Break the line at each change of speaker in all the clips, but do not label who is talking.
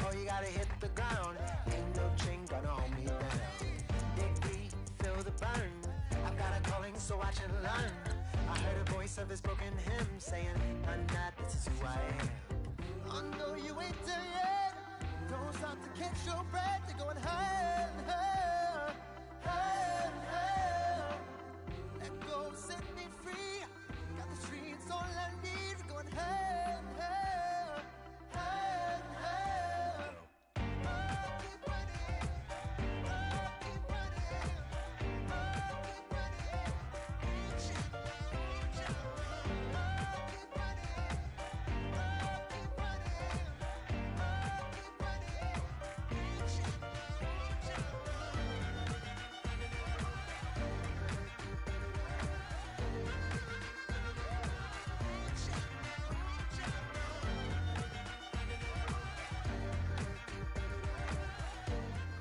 Oh, you gotta hit the ground. Ain't no chink gonna hold me down. Dig deep, feel the burn. I've got a calling, so watch and learn. I heard a voice of this broken hymn saying, "I'm not, this is who I am." I know you ain't there yet. Don't stop to catch your breath. You're going higher and higher, higher and higher. Let go, set me free. Got the streets all I need. We're going higher and higher, higher and higher. Oh, keep running. Oh, keep running. Oh, keep running. Reach it, reach it. Oh, keep running. Oh, keep running. Oh, keep running. Reach it, reach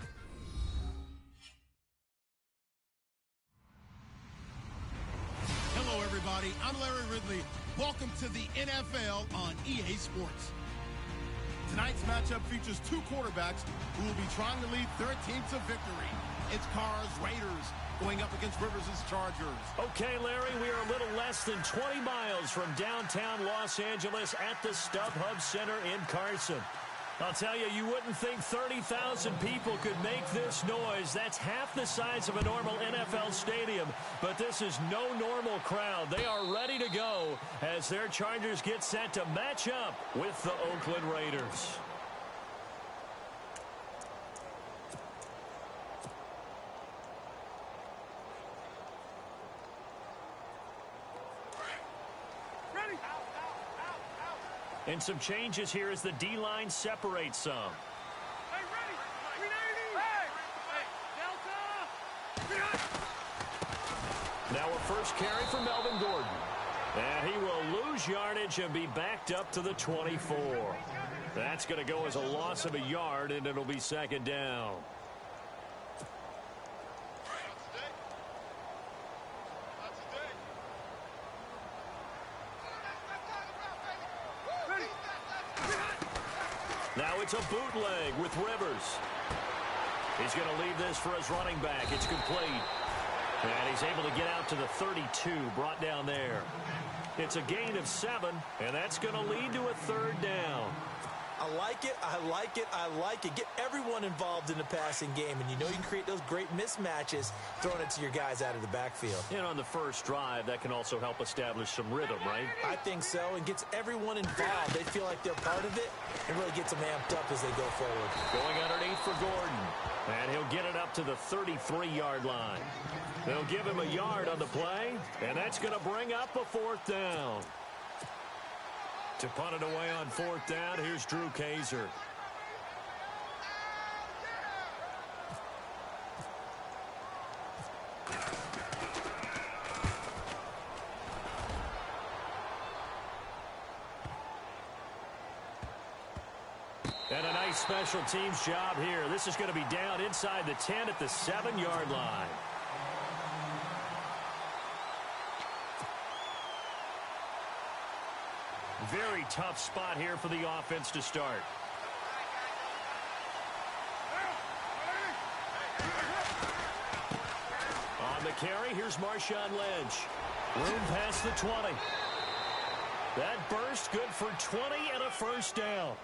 it.
Hello, everybody. I'm Larry Ridley. Welcome to the NFL on EA Sports. Tonight's matchup features two quarterbacks who will be trying to lead their team to victory. It's Carr's Raiders going up against Rivers' Chargers.
Okay, Larry, we are a little less than 20 miles from downtown Los Angeles at the StubHub Center in Carson. I'll tell you, you wouldn't think 30,000 people could make this noise. That's half the size of a normal NFL stadium, but this is no normal crowd. They are ready to go as their Chargers get set to match up with the Oakland Raiders. And some changes here as the D-line separates some.
Hey, ready! 390! Hey! Delta!
Now a first carry for Melvin Gordon. And he will lose yardage and be backed up to the 24. That's going to go as a loss of a yard, and it'll be second down. Now it's a bootleg with Rivers. He's going to leave this for his running back. It's complete. And he's able to get out to the 32, brought down there. It's a gain of 7, and that's going to lead to a third down.
I like it, I like it, I like it. Get everyone involved in the passing game, and you know you can create those great mismatches throwing it to your guys out of the backfield.
And on the first drive, that can also help establish some rhythm, right?
I think so, and gets everyone involved. They feel like they're part of it, and really gets them amped up as they go forward.
Going underneath for Gordon, and he'll get it up to the 33-yard line. They'll give him a yard on the play, and that's going to bring up a fourth down. To punt it away on fourth down, here's Drew Kaiser. And a nice special teams job here. This is going to be down inside the 10 at the 7-yard line. Very tough spot here for the offense to start. On the carry, here's Marshawn Lynch. Room past the 20. That burst good for 20 and a first down.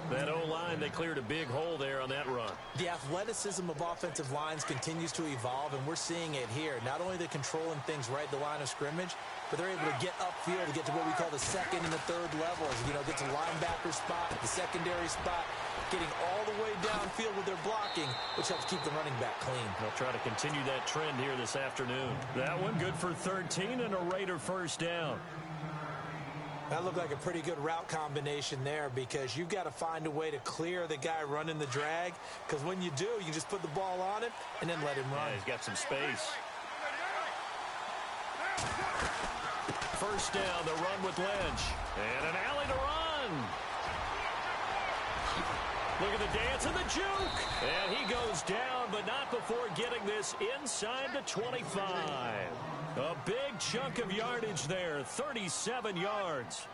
That O-line, they cleared a big hole there on that run.
The athleticism of offensive lines continues to evolve, and we're seeing it here. Not only they're controlling things right at the line of scrimmage, but they're able to get upfield to get to what we call the second and the third levels. You know, get to linebacker spot, the secondary spot, getting all the way downfield with their blocking, which helps keep the running back clean.
They'll try to continue that trend here this afternoon. That one good for 13 and a Raider first down.
That looked like a pretty good route combination there, because you've got to find a way to clear the guy running the drag, because when you do, you just put the ball on him and then let him run.
Yeah, he's got some space. First down, the run with Lynch. And an alley to run. Look at the dance and the juke. And he goes down, but not before getting this inside the 25. A big chunk of yardage there, 37 yards.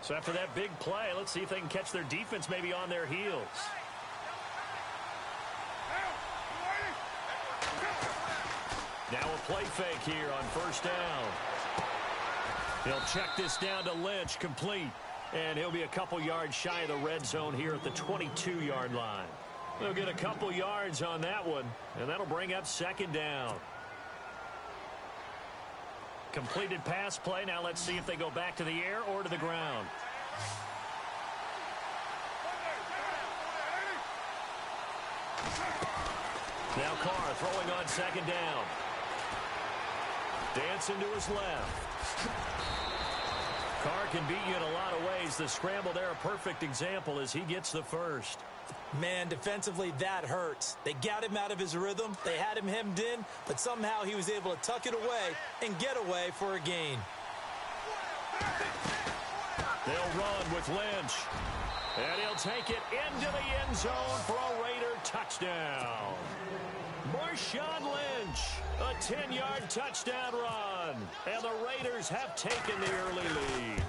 So after that big play, let's see if they can catch their defense maybe on their heels. Now a play fake here on first down. He'll check this down to Lynch, complete. And he'll be a couple yards shy of the red zone here at the 22-yard line. They'll get a couple yards on that one, and that'll bring up second down. Completed pass play. Now let's see if they go back to the air or to the ground. Now Carr throwing on second down. Dancing to his left. Carr can beat you in a lot of ways. The scramble there, a perfect example as he gets the first.
Man, defensively, that hurts. They got him out of his rhythm. They had him hemmed in, but somehow he was able to tuck it away and get away for a gain.
They'll run with Lynch. And he'll take it into the end zone for a Raider touchdown. Marshawn Lynch, a 10-yard touchdown run. And the Raiders have taken the early lead.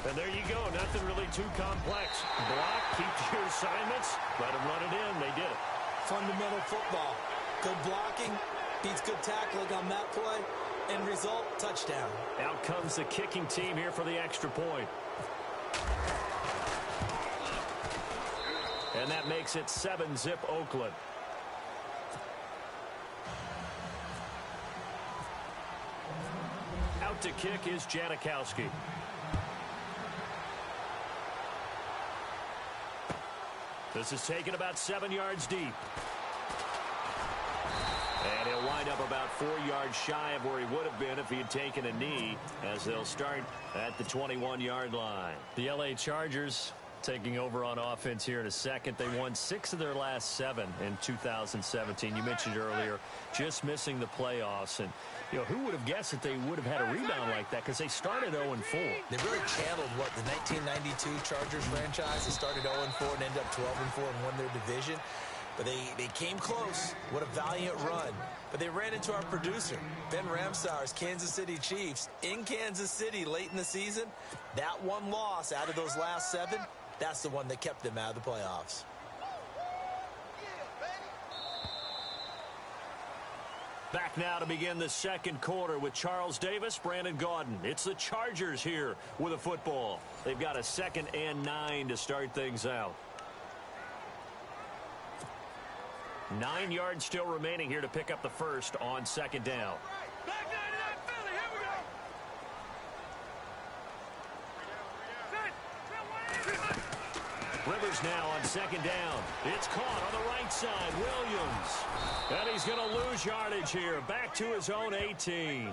And there you go. Nothing really too complex. Block, keep your assignments, let them run it in. They did it.
Fundamental football. Good blocking, beats good tackling on that play. End result, touchdown.
Out comes the kicking team here for the extra point. And that makes it 7-zip Oakland. Out to kick is Janikowski. This is taken about 7 yards deep. And he'll wind up about 4 yards shy of where he would have been if he had taken a knee, as they'll start at the 21-yard line. The LA Chargers taking over on offense here in a second. They won 6 of their last 7 in 2017. You mentioned earlier just missing the playoffs. And, you know, who would have guessed that they would have had a rebound like that, because they started 0-4.
They really channeled what the 1992 Chargers franchise. They started 0-4 and ended up 12-4 and won their division. But they came close. What a valiant run. But they ran into our producer, Ben Ramsauer's Kansas City Chiefs, in Kansas City late in the season. That one loss out of those last 7, that's the one that kept them out of the playoffs.
Back now to begin the second quarter with Charles Davis, Brandon Gaudin. It's the Chargers here with a football. They've got a 2nd and 9 to start things out. 9 yards still remaining here to pick up the first on second down.
Back 99 Philly, here we go.
Rivers now on second down. It's caught on the right side. Williams. And he's going to lose yardage here. Back to his own 18.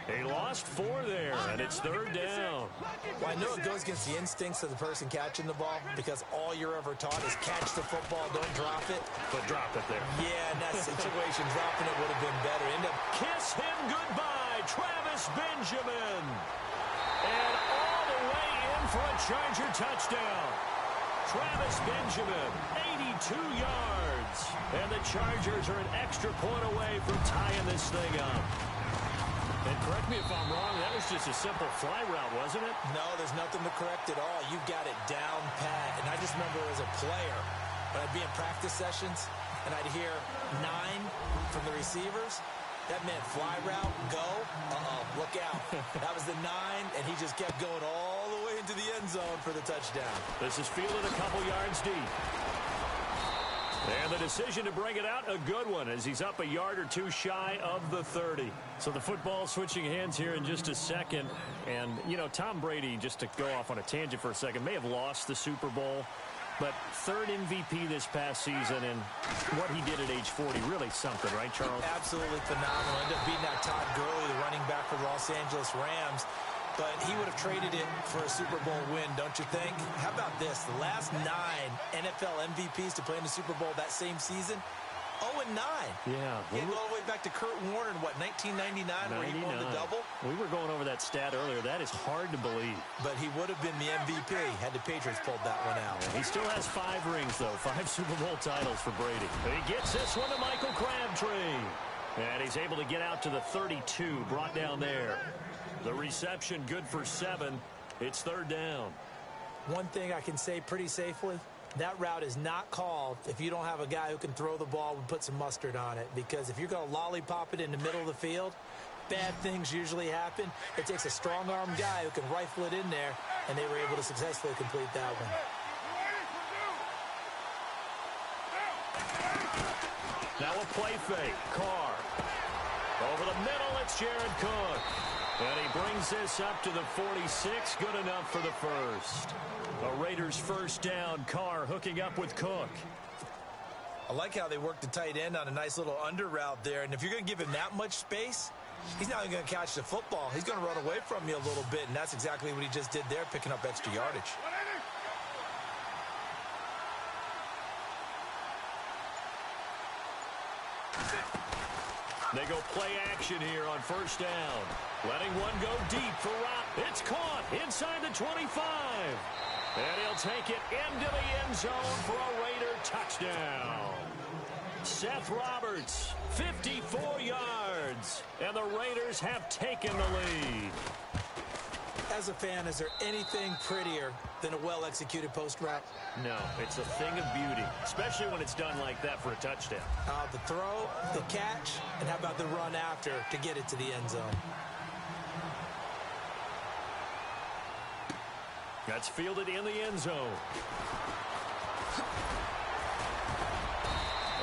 He lost 4 there, and it's 3rd down.
Well, I know it goes against the instincts of the person catching the ball, because all you're ever taught is catch the football, don't drop it.
But drop it there.
Yeah, in that situation, dropping it would have been better. End up
Kiss him goodbye, Travis Benjamin. And all the way in for a Charger touchdown. Travis Benjamin, 82 yards. And the Chargers are an extra point away from tying this thing up. And correct me if I'm wrong, that was just a simple fly route, wasn't it?
No, there's nothing to correct at all. You've got it down pat. And I just remember as a player, when I'd be in practice sessions, and I'd hear 9 from the receivers, That meant fly route, go, look out. That was the 9, and he just kept going all the way into the end zone for the touchdown.
This is fielded a couple yards deep. And the decision to bring it out, a good one, as he's up a yard or two shy of the 30. So the football switching hands here in just a second. And, you know, Tom Brady, just to go off on a tangent for a second, may have lost the Super Bowl. But third MVP this past season, and what he did at age 40, really something, right, Charles?
Absolutely phenomenal. Ended up beating out Todd Gurley, the running back for the Los Angeles Rams. But he would have traded it for a Super Bowl win, don't you think? How about this? The last 9 NFL MVPs to play in the Super Bowl that same season, 0-9.
Yeah.
He go all the way back to Kurt Warner in, 1999, where he won the double?
We were going over that stat earlier. That is hard to believe.
But he would have been the MVP had the Patriots pulled that one out.
Yeah, he still has 5 rings, though. 5 Super Bowl titles for Brady. He gets this one to Michael Crabtree. And he's able to get out to the 32, brought down there. The reception good for 7. It's third down.
One thing I can say pretty safely, that route is not called if you don't have a guy who can throw the ball and put some mustard on it. Because if you're going to lollipop it in the middle of the field, bad things usually happen. It takes a strong-arm guy who can rifle it in there, and they were able to successfully complete that one.
Now a play fake. Carr. Over the middle, it's Jared Cook. And he brings this up to the 46. Good enough for the first. A Raiders first down. Carr hooking up with Cook.
I like how they worked the tight end on a nice little under route there. And if you're going to give him that much space, he's not even going to catch the football. He's going to run away from you a little bit, and that's exactly what he just did there, picking up extra yardage.
They go play action here on first down. Letting one go deep for Rob. It's caught inside the 25. And he'll take it into the end zone for a Raider touchdown. Seth Roberts, 54 yards. And the Raiders have taken the lead.
As a fan, is there anything prettier than a well-executed post route?
No, it's a thing of beauty, especially when it's done like that for a touchdown.
The throw, the catch, and how about the run after to get it to the end zone?
That's fielded in the end zone.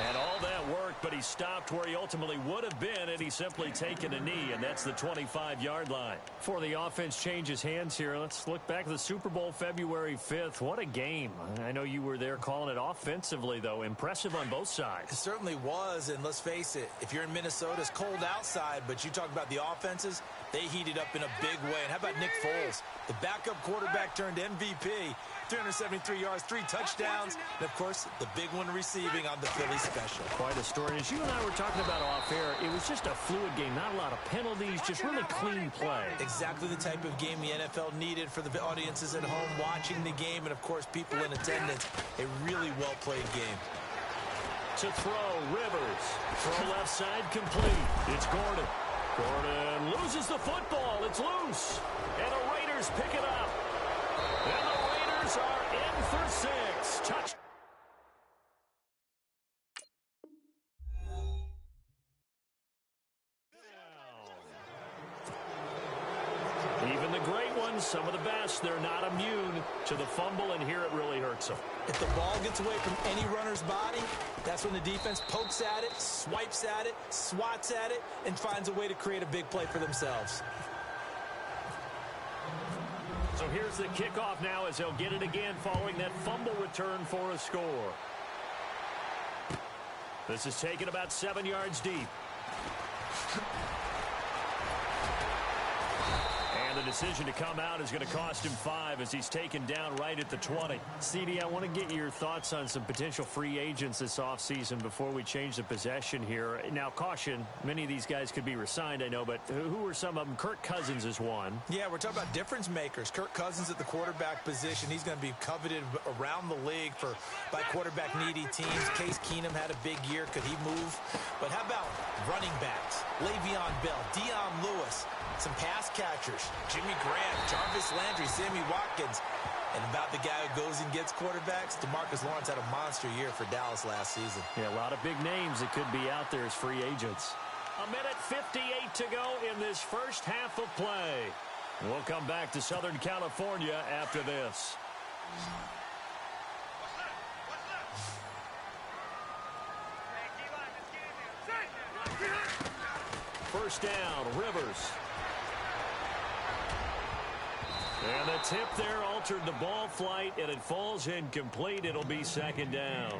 And all that worked, but he stopped where he ultimately would have been had he simply taken a knee, and that's the 25-yard line. Before the offense changes hands here, let's look back at the Super Bowl February 5th. What a game. I know you were there calling it offensively, though. Impressive on both sides.
It certainly was, and let's face it, if you're in Minnesota, it's cold outside, but you talk about the offenses, they heated up in a big way. And how about Nick Foles? The backup quarterback turned MVP. 373 yards, 3 touchdowns, and, of course, the big one receiving on the Philly special.
Quite a story. As you and I were talking about off air, it was just a fluid game, not a lot of penalties, just really clean play.
Exactly the type of game the NFL needed for the audiences at home watching the game, and, of course, people in attendance. A really well-played game.
To throw, Rivers. Throw left side complete. It's Gordon. Gordon loses the football. It's loose. And the Raiders pick it up. And the Raiders are in for 6. Touch. Even the great ones, some of the best, they're not immune to the fumble, and here it really hurts them.
If the ball gets away from any runner's body, that's when the defense pokes at it, swipes at it, swats at it, and finds a way to create a big play for themselves.
So here's the kickoff now as they'll get it again following that fumble return for a score. This is taken about 7 yards deep. And the decision to come out is going to cost him 5 as he's taken down right at the 20. CD, I want to get your thoughts on some potential free agents this offseason before we change the possession here. Now, caution, many of these guys could be re-signed, I know, but who are some of them? Kirk Cousins is one.
Yeah, we're talking about difference makers. Kirk Cousins at the quarterback position. He's going to be coveted around the league by quarterback-needy teams. Case Keenum had a big year. Could he move? But how about running backs? Le'Veon Bell, Dion Lewis, some pass catchers, Jimmy Graham, Jarvis Landry, Sammy Watkins. And about the guy who goes and gets quarterbacks, DeMarcus Lawrence had a monster year for Dallas last season.
Yeah, a lot of big names that could be out there as free agents. 1:58 to go in this first half of play. We'll come back to Southern California after this. First down, Rivers. And the tip there altered the ball flight, and it falls incomplete. It'll be second down.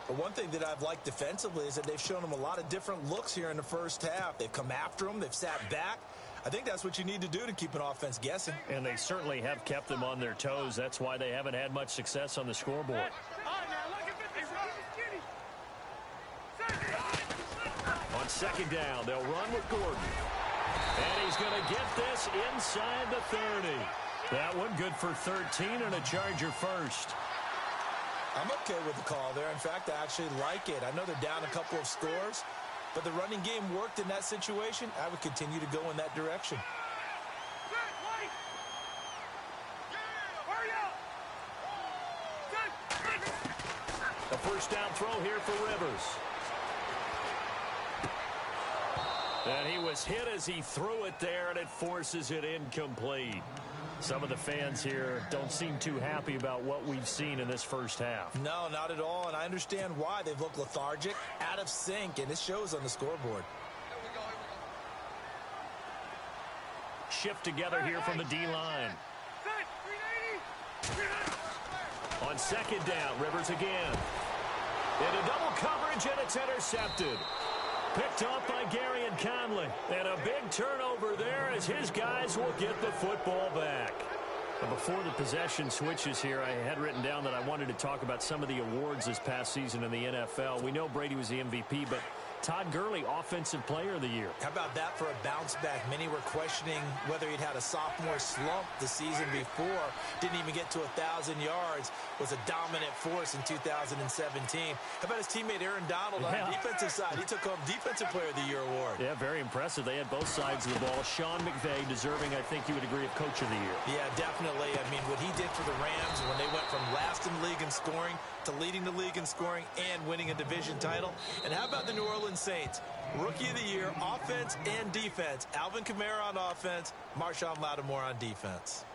But one thing that I've liked defensively is that they've shown them a lot of different looks here in the first half. They've come after them. They've sat back. I think that's what you need to do to keep an offense guessing.
And they certainly have kept them on their toes. That's why they haven't had much success on the scoreboard. On second down, they'll run with Gordon. And he's going to get this inside the 30. That one good for 13 and a Charger first.
I'm okay with the call there. In fact, I actually like it. I know they're down a couple of scores, but the running game worked in that situation. I would continue to go in that direction.
A first down throw here for Rivers. And he was hit as he threw it there, and it forces it incomplete. Some of the fans here don't seem too happy about what we've seen in this first half.
No, not at all, and I understand why. They've looked lethargic, out of sync, and it shows on the scoreboard.
Shift together here from the D-line. On second down, Rivers again. Into double coverage, and it's intercepted. Picked up by Gary and Conley. And a big turnover there as his guys will get the football back. But before the possession switches here, I had written down that I wanted to talk about some of the awards this past season in the NFL. We know Brady was the MVP, but Todd Gurley, Offensive Player of the Year.
How about that for a bounce back? Many were questioning whether he'd had a sophomore slump the season before. Didn't even get to 1,000 yards. Was a dominant force in 2017. How about his teammate Aaron Donald on the defensive side? He took home Defensive Player of the Year award.
Yeah, very impressive. They had both sides of the ball. Sean McVay deserving, I think you would agree, of Coach of the Year.
Yeah, definitely. I mean, what he did for the Rams when they went from last in the league in scoring to leading the league in scoring and winning a division title. And how about the New Orleans Saints? Rookie of the Year, offense and defense. Alvin Kamara on offense, Marshawn Lattimore on defense.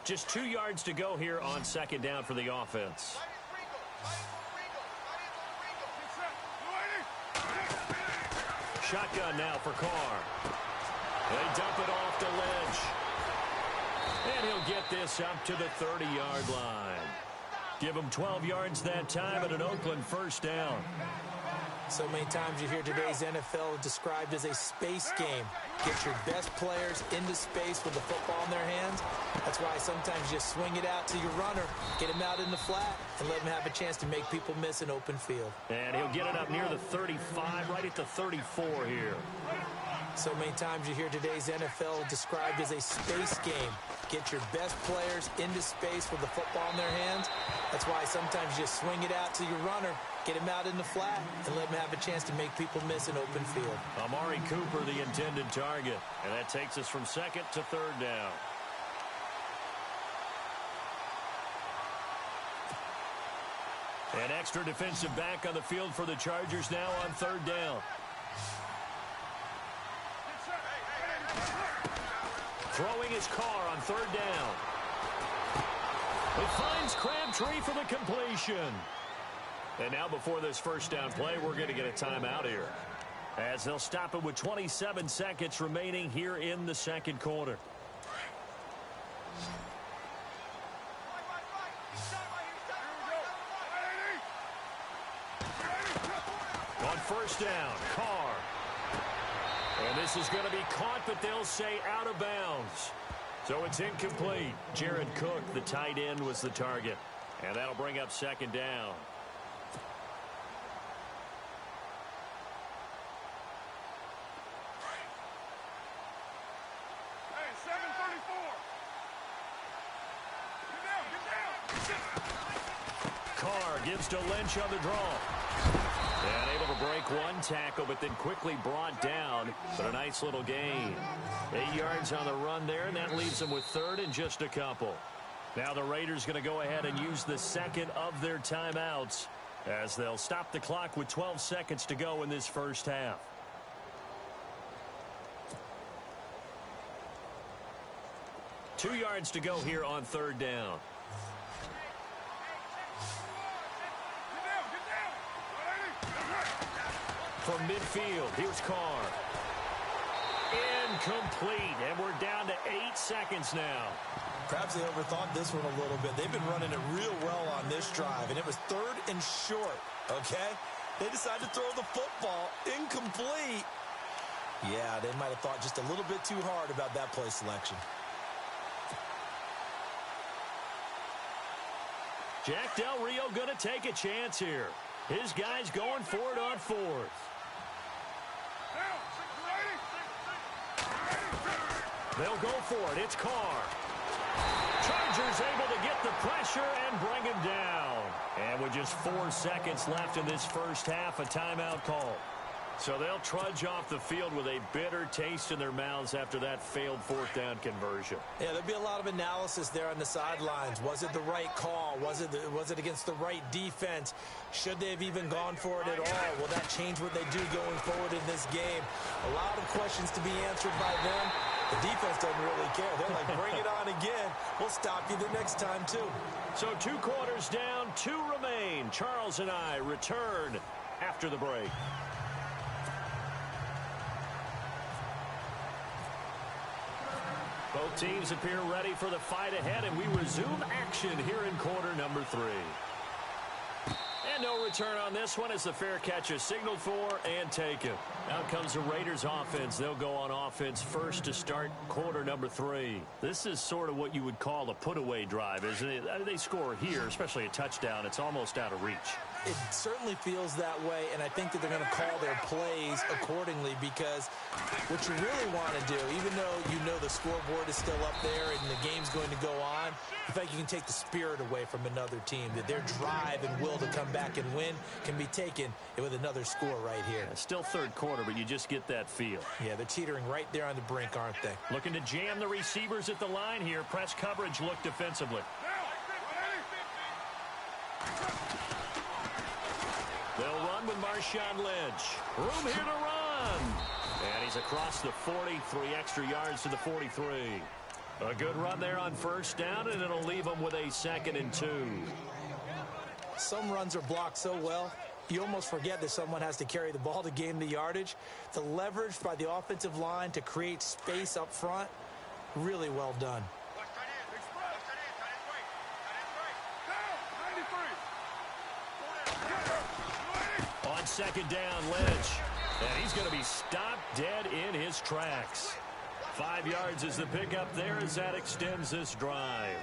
Just 2 yards to go here on second down for the offense. Shotgun now for Carr. They dump it off to Lynch. And he'll get this up to the 30-yard line. Give him 12 yards that time and an Oakland first down.
So many times you hear today's NFL described as a space game. Get your best players into space with the football in their hands. That's why sometimes you just swing it out to your runner, get him out in the flat, and let him have a chance to make people miss an open field.
And he'll get it up near the 35, right at the 34 here.
So many times you hear today's NFL described as a space game. Get your best players into space with the football in their hands. That's why sometimes you just swing it out to your runner, get him out in the flat, and let him have a chance to make people miss an open field.
Amari Cooper, the intended target. And that takes us from second to third down. An extra defensive back on the field for the Chargers now on third down. Throwing his Carr on third down. He finds Crabtree for the completion. And now before this first down play, we're going to get a timeout here, as they'll stop it with 27 seconds remaining here in the second quarter. On first down, Carr. And this is going to be caught, but they'll say out of bounds. So it's incomplete. Jared Cook, the tight end, was the target. And that'll bring up second down.
Hey, 7:34. Get down.
Carr gives to Lynch on the draw. And able to break one tackle, but then quickly brought down. But a nice little gain. 8 yards on the run there, and that leaves them with third and just a couple. Now the Raiders going to go ahead and use the second of their timeouts as they'll stop the clock with 12 seconds to go in this first half. Two yards to go here on third down. From midfield, here's Carr. Incomplete, and we're down to 8 seconds now.
Perhaps they overthought this one a little bit. They've been running it real well on this drive, and it was third and short, okay? They decided to throw the football. Incomplete. Yeah, they might have thought just a little bit too hard about that play selection.
Jack Del Rio going to take a chance here. His guys going for it on fourth. They'll go for it. It's Carr. Chargers able to get the pressure and bring him down. And with just 4 seconds left in this first half, a timeout call. So they'll trudge off the field with a bitter taste in their mouths after that failed fourth down conversion.
Yeah, there'll be a lot of analysis there on the sidelines. Was it the right call? Was it against the right defense? Should they have even gone for it at all? Will that change what they do going forward in this game? A lot of questions to be answered by them. The defense doesn't really care. They're like, bring it on again. We'll stop you the next time, too.
So 2 quarters down, 2 remain. Charles and I return after the break. Both teams appear ready for the fight ahead, and we resume action here in quarter number 3. And no return on this one as the fair catch is signaled for and taken. Out comes the Raiders offense. They'll go on offense first to start quarter number 3. This is sort of what you would call a put-away drive, isn't it? They score here, especially a touchdown. It's almost out of reach.
It certainly feels that way, and I think that they're going to call their plays accordingly, because what you really want to do, even though you know the scoreboard is still up there and the game's going to go on, in fact, you can take the spirit away from another team, that their drive and will to come back and win can be taken with another score right here.
Yeah, still third quarter, but you just get that feel.
Yeah, they're teetering right there on the brink, aren't they?
Looking to jam the receivers at the line here. Press coverage look defensively. They'll run with Marshawn Lynch. Room here to run. And he's across the 40, 3 extra yards to the 43. A good run there on first down, and it'll leave them with a 2nd and 2.
Some runs are blocked so well, you almost forget that someone has to carry the ball to gain the yardage. The leverage by the offensive line to create space up front, really well done.
On second down, Lynch. And he's going to be stopped dead in his tracks. 5 yards is the pickup there as that extends this drive.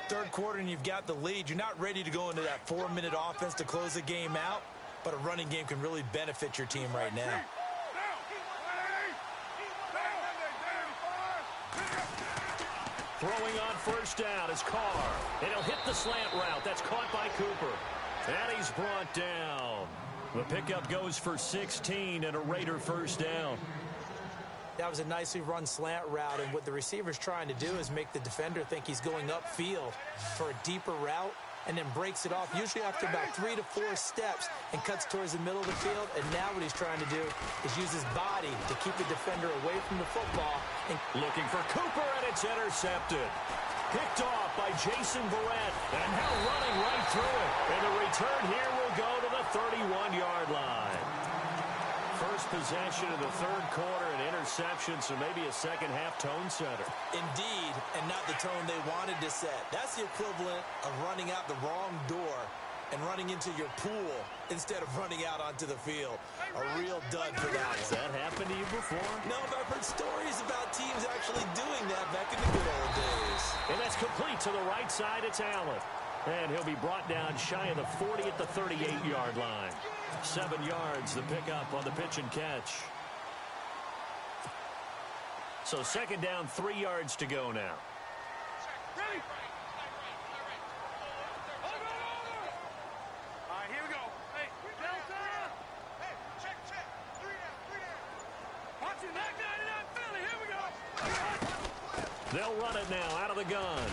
Third quarter and you've got the lead. You're not ready to go into that 4-minute offense to close the game out, but a running game can really benefit your team right now.
Throwing on first down is Carr. And he'll hit the slant route. That's caught by Cooper. And he's brought down. The pickup goes for 16 and a Raider first down.
That was a nicely run slant route, and what the receiver's trying to do is make the defender think he's going upfield for a deeper route, and then breaks it off, usually after about 3 to 4 steps, and cuts towards the middle of the field. And now what he's trying to do is use his body to keep the defender away from the football. And
looking for Cooper, and it's intercepted. Picked off by Jason Verrett, and now running right through it. And the return here will go to the 31-yard line. First possession of the third quarter, an interception, so maybe a second-half tone setter.
Indeed, and not the tone they wanted to set. That's the equivalent of running out the wrong door and running into your pool instead of running out onto the field. A real dud for that one.
Has that happened to you before?
No, but I've heard stories about teams actually doing that back in the good old days.
And that's complete to the right side. It's Allen. And he'll be brought down shy of the 40 at the 38-yard line. 7 yards, the pickup on the pitch and catch. So second down, 3 yards to go now.
Ready? All right, here we go. Hey, downtown. Hey, check. 3 down. Watch it, knock 99 Philly. Here we go.
They'll run it now out of the gun.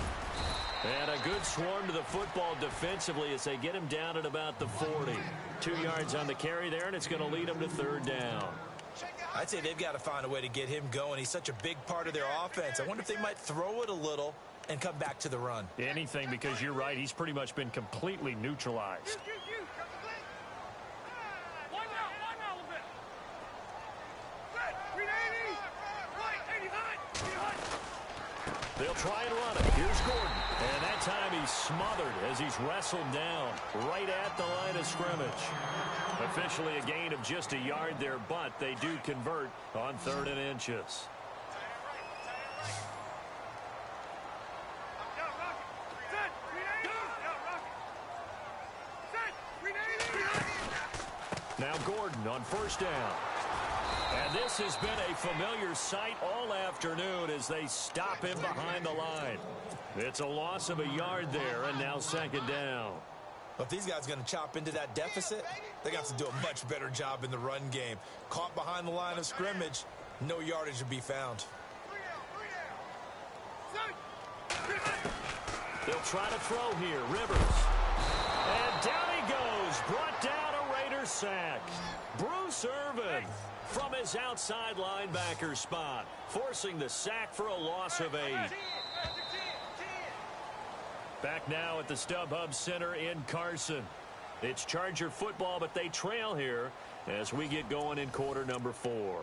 And a good swarm to the football defensively as they get him down at about the 40. 2 yards on the carry there, and it's going to lead them to third down.
I'd say they've got to find a way to get him going. He's such a big part of their offense. I wonder if they might throw it a little and come back to the run.
Anything, because you're right. He's pretty much been completely neutralized. They'll try and run it. Here's Gordon. And that time he's smothered as he's wrestled down right at the line of scrimmage. Officially a gain of just a yard there, but they do convert on 3rd and inches. Now Gordon on 1st down. And this has been a familiar sight all afternoon as they stop him behind the line. It's a loss of a yard there, and now 2nd down.
If these guys are going to chop into that deficit, they got to do a much better job in the run game. Caught behind the line of scrimmage, no yardage to be found.
They'll try to throw here. Rivers. And down he goes. Brought down a Raider sack. Bruce Irvin from his outside linebacker spot, forcing the sack for a loss of 8. Back now at the StubHub Center in Carson. It's Charger football, but they trail here as we get going in quarter number 4.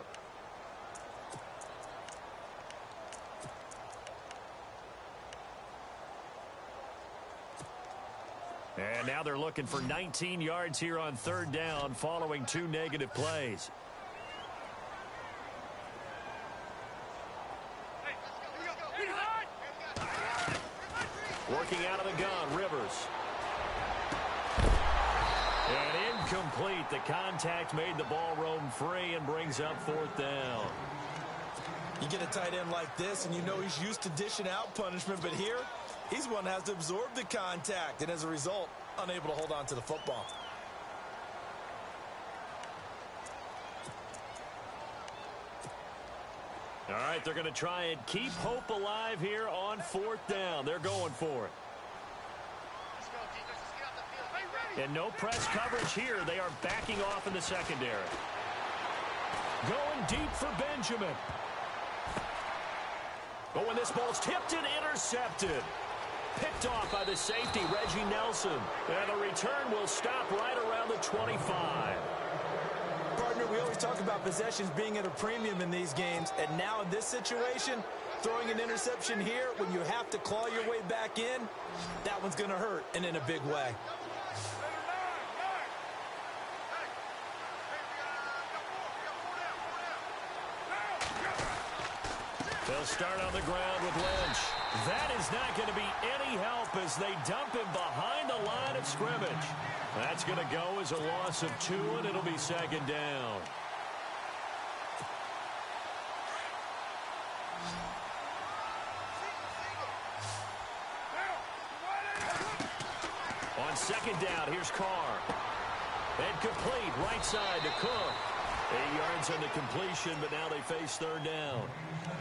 And now they're looking for 19 yards here on 3rd down following 2 negative plays. Working out of the gun, Rivers. And incomplete. The contact made the ball roam free and brings up 4th down.
You get a tight end like this, and you know he's used to dishing out punishment, but here, he's one that has to absorb the contact, and as a result, unable to hold on to the football.
All right, they're going to try and keep hope alive here on 4th down. They're going for it. And no press coverage here. They are backing off in the secondary. Going deep for Benjamin. Oh, and this ball's tipped and intercepted. Picked off by the safety, Reggie Nelson. And the return will stop right around the 25.
Partner, we always talk about possessions being at a premium in these games, and now in this situation, throwing an interception here when you have to claw your way back in, that one's going to hurt, and in a big way.
They'll start on the ground with Lynch. That is not going to be any help as they dump him behind the line of scrimmage. That's going to go as a loss of 2, and it'll be 2nd down. On 2nd down, here's Carr. And complete, right side to Cook. 8 yards on the completion, but now they face 3rd down.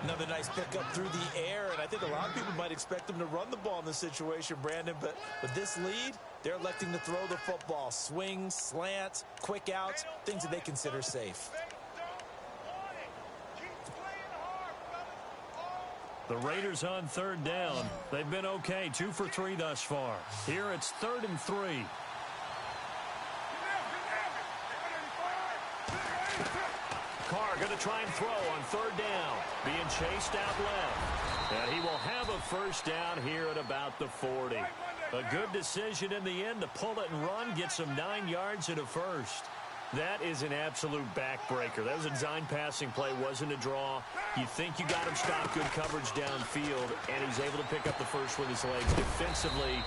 Another nice pickup through the air, and I think a lot of people might expect them to run the ball in this situation, Brandon, but with this lead, they're electing to throw the football. Swings, slants, quick outs, things that they consider safe.
The Raiders on 3rd down. They've been okay, 2 for 3 thus far. Here it's 3rd and 3. Carr going to try and throw on 3rd down. Being chased out left. And he will have a 1st down here at about the 40. A good decision in the end to pull it and run. Get some 9 yards and a 1st. That is an absolute backbreaker. That was a design passing play. Wasn't a draw. You think you got him stopped. Good coverage downfield. And he's able to pick up the 1st with his legs. Defensively,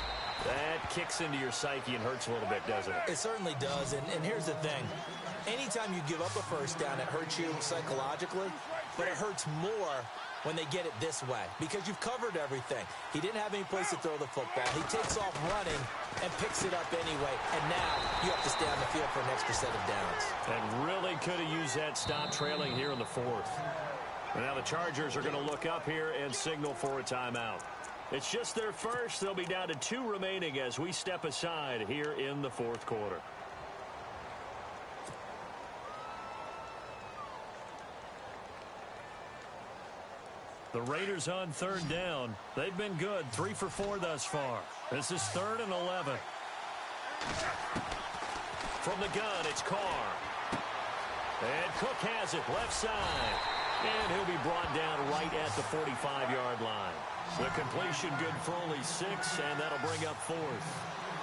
that kicks into your psyche and hurts a little bit, doesn't it?
It certainly does. And here's the thing. Anytime you give up a 1st down, it hurts you psychologically, but it hurts more when they get it this way because you've covered everything. He didn't have any place to throw the football. He takes off running and picks it up anyway, and now you have to stay on the field for an extra set of downs.
And really could have used that stop trailing here in the 4th. And now the Chargers are going to look up here and signal for a timeout. It's just their first. They'll be down to 2 remaining as we step aside here in the fourth quarter. The Raiders on third down. They've been good, 3 for 4 thus far. This is 3rd and 11. From the gun, it's Carr. And Cook has it, left side. And he'll be brought down right at the 45-yard line. The completion good for only 6, and that'll bring up 4th.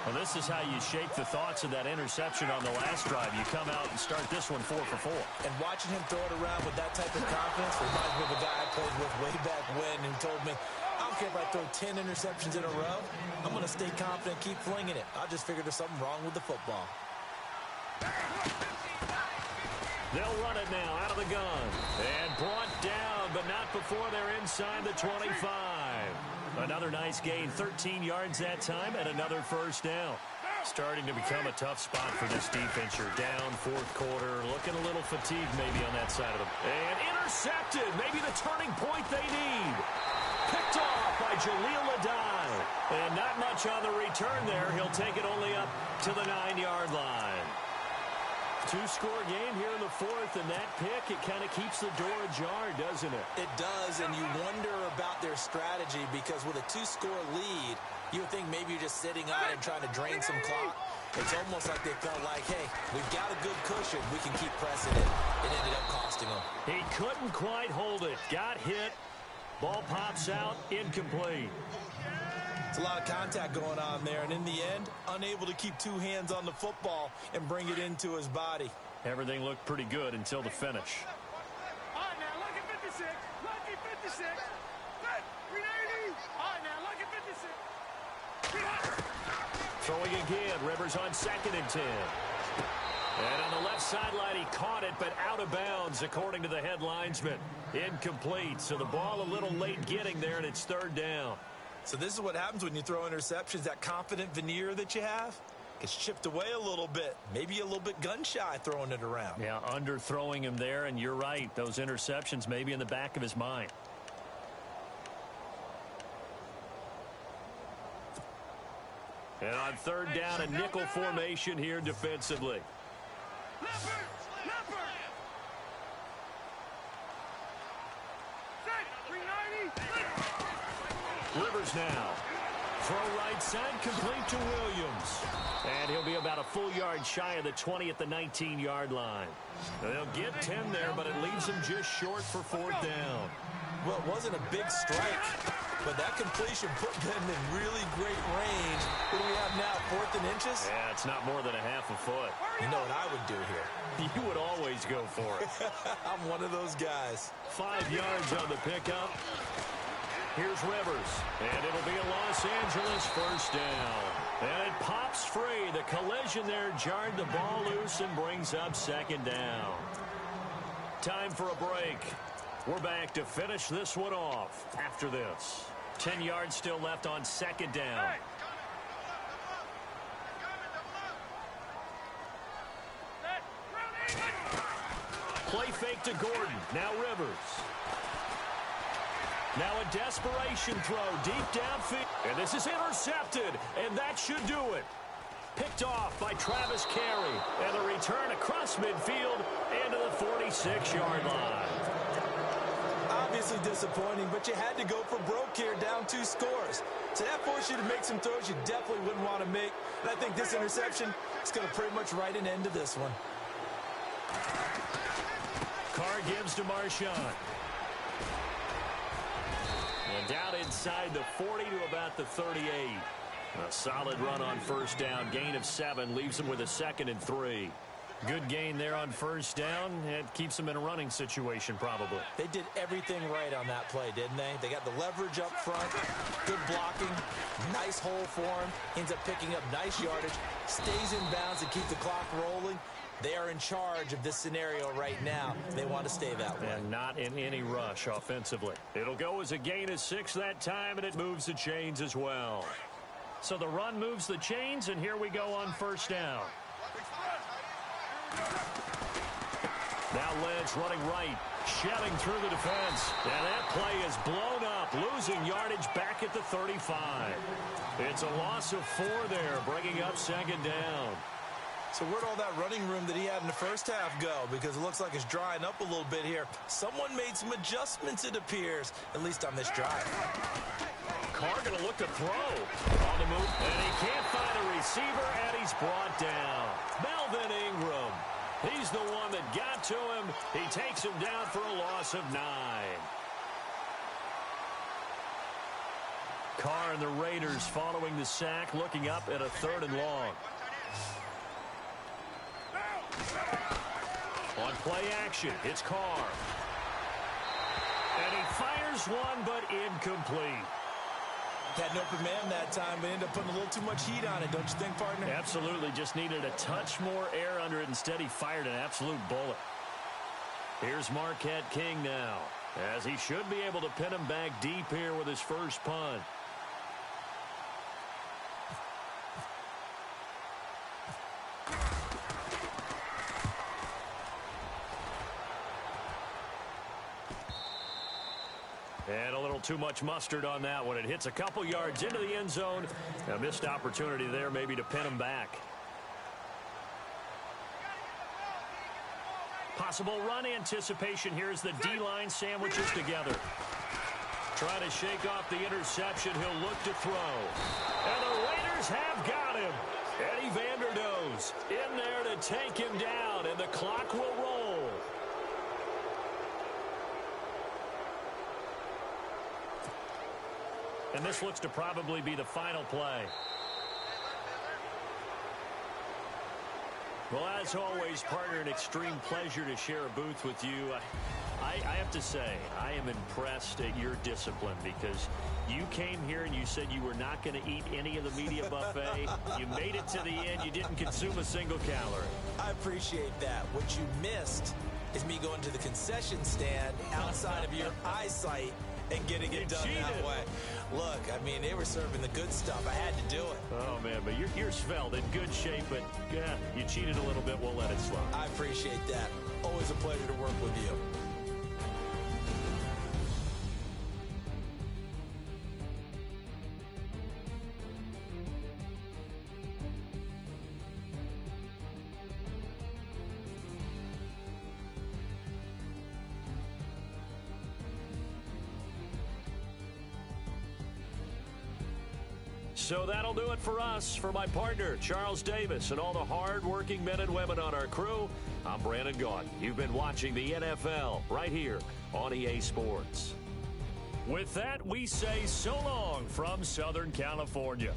Well, this is how you shake the thoughts of that interception on the last drive. You come out and start this one 4 for 4.
And watching him throw it around with that type of confidence reminds me of a guy I played with way back when who told me, I don't care if I throw 10 interceptions in a row. I'm going to stay confident, keep flinging it. I just figured there's something wrong with the football.
They'll run it now out of the gun. And brought down, but not before they're inside the 25. Another nice gain, 13 yards that time, and another first down. Starting to become a tough spot for this defense. You're down fourth quarter, looking a little fatigued maybe on that side of them. And intercepted, maybe the turning point they need. Picked off by Jaleel Adai. And not much on the return there. He'll take it only up to the 9-yard line. 2-score game here in the fourth, and that pick, it kind of keeps the door ajar, doesn't it?
It does, and you wonder about their strategy because with a 2-score lead, you would think maybe you're just sitting on it and trying to drain some clock. It's almost like they felt like, hey, we've got a good cushion. We can keep pressing it. It ended up costing them.
He couldn't quite hold it. Got hit. Ball pops out. Incomplete.
It's a lot of contact going on there, and in the end, unable to keep 2 hands on the football and bring it into his body.
Everything looked pretty good until the finish.
All right, now, lucky 56. Lucky 56. Good. 380. All right, now, lucky 56.
Throwing again. Rivers on 2nd and 10. And on the left sideline, he caught it, but out of bounds, according to the head linesman. Incomplete. So the ball a little late getting there, and it's 3rd down.
So this is what happens when you throw interceptions. That confident veneer that you have gets chipped away a little bit. Maybe a little bit gun-shy throwing it around.
Yeah, underthrowing him there, and you're right. Those interceptions may be in the back of his mind. And on 3rd down, a nickel formation here defensively.
Leopard. Leopard. Set. 390.
Rivers now. Throw right side, complete to Williams. And he'll be about a full yard shy of the 20 at the 19-yard line. They'll get 10 there, but it leaves them just short for 4th down.
Well, it wasn't a big strike, but that completion put them in really great range. What do we have now, 4th and inches?
Yeah, it's not more than a half a foot.
You know what I would do here?
You would always go for it.
I'm one of those guys.
5 yards on the pickup. Here's Rivers, and it'll be a Los Angeles first down. And it pops free. The collision there jarred the ball loose and brings up 2nd down. Time for a break. We're back to finish this one off after this. 10 yards still left on 2nd down. Play fake to Gordon. Now Rivers. Now a desperation throw deep downfield. And this is intercepted, and that should do it. Picked off by Travis Carey. And the return across midfield into the 46-yard line.
Obviously disappointing, but you had to go for broke here, down 2 scores. So that forced you to make some throws you definitely wouldn't want to make. And I think this interception is going to pretty much write an end to this one.
Carr gives to Marshawn. And down inside the 40 to about the 38. A solid run on first down. Gain of 7 leaves them with a 2nd and 3. Good gain there on first down. It keeps them in a running situation probably.
They did everything right on that play, didn't they? They got the leverage up front, good blocking, nice hole for him. Ends up picking up nice yardage, stays in bounds to keep the clock rolling. They are in charge of this scenario right now. They want to stay that way.
And not in any rush offensively. It'll go as a gain of 6 that time, and it moves the chains as well. So the run moves the chains, and here we go on first down. Now Lynch running right, shoving through the defense. And that play is blown up losing yardage back at the 35. It's a loss of 4 there, bringing up second down.
So where'd all that running room that he had in the first half go? Because it looks like it's drying up a little bit here. Someone made some adjustments, it appears, at least on this drive.
Carr going to look to throw. On the move, and he can't find a receiver, and he's brought down. Melvin Ingram. He's the one that got to him. He takes him down for a loss of 9. Carr and the Raiders following the sack, looking up at a 3rd and long. On play action, it's Carr. And he fires one, but incomplete.
Had an open man that time, but ended up putting a little too much heat on it, don't you think, partner?
Absolutely, just needed a touch more air under it. Instead, he fired an absolute bullet. Here's Marquette King now, as he should be able to pin him back deep here with his first punt. And a little too much mustard on that one. It hits a couple yards into the end zone. A missed opportunity there maybe to pin him back. Possible run anticipation here as the D-line sandwiches together. Trying to shake off the interception. He'll look to throw. And the Raiders have got him. Eddie Vanderdoes in there to take him down, and the clock will roll. And this looks to probably be the final play. Well, as always, partner, an extreme pleasure to share a booth with you. I have to say, I am impressed at your discipline because you came here and you said you were not going to eat any of the media buffet. You made it to the end. You didn't consume a single calorie.
I appreciate that. What you missed is me going to the concession stand outside of your eyesight and getting it done that way. Look, I mean, they were serving the good stuff. I had to do it.
Oh, man, but you're svelte, in good shape, but yeah, you cheated a little bit. We'll let it slide.
I appreciate that. Always a pleasure to work with you.
So that'll do it for us. For my partner, Charles Davis, and all the hard-working men and women on our crew, I'm Brandon Gaudin. You've been watching the NFL right here on EA Sports. With that, we say so long from Southern California.